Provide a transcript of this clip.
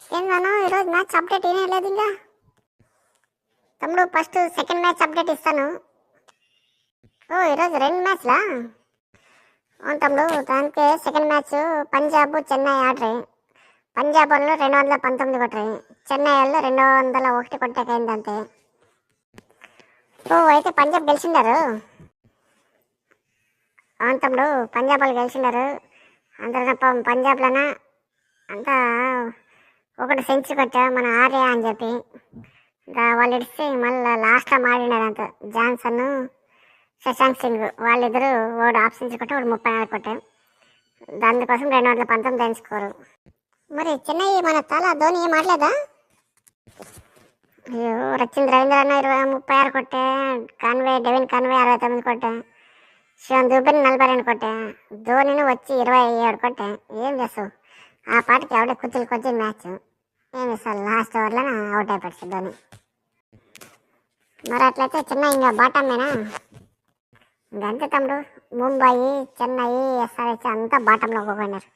ఏందన్నా ఈరోజు match update ఏమీ లేదు ఇంకా. తమ్ముడు ఫస్ట్ సెకండ్ మ్యాచ్ అప్డేట్ ఇస్తాను. ఓ ఈరోజు రెండు మ్యాచ్లా? అవును తమ్ముడు, దానికి సెకండ్ మ్యాచ్ పంజాబ్ చెన్నై ఆడరు. పంజాబ్ వాళ్ళు 219 కొట్టరు, చెన్నై వాళ్ళు 201 కొట్టకైంది అంతే. ఓ అయితే పంజాబ్ గెలిచిండారు. అవును తమ్ముడు, పంజాబ్ వాళ్ళు గెలిచిండారు. అందరూ పంజాబ్లోనా అంతా ఒకటి సెంచరీ కొట్టా మన ఆర్య అని చెప్పి. ఇంకా వాళ్ళు ఇడిస్తే మళ్ళీ లాస్ట్లో మాడినారు అంత. జాన్సన్ శశాంక్ సింగ్ వాళ్ళిద్దరూ ఓడి హాఫ్ సెంచరీ కొట్టే వాడు 34 కొట్టారు. దానికోసం 219 ఎంచుకోరు. మరి చెన్నై మన తల ధోని ఏం ఆడలేదా? అయ్యో, రచింద్ర రవీంద్రన్న 36 కొట్టే, డెవిన్ కాన్వే 69 కొట్టే, శివన్ దూబెన్ 42 కొట్టే, ధోనిని వచ్చి 27 కొట్టే. ఏం చేస్తావు? ఆ పాటికి ఆవిడే కుర్చీలు మ్యాచ్ ఏం చేస్తావు? లాస్ట్ ఓవర్లో అవుట్ అయిపోతుంది ధోని. మరి అట్లయితే చెన్నై ఇంకా బాటమ్మేనా? ఇంకంతే తమ్ముడు, ముంబై చెన్నై ఎస్ఆర్హెచ్ అంతా బాటంలో పోయినారు.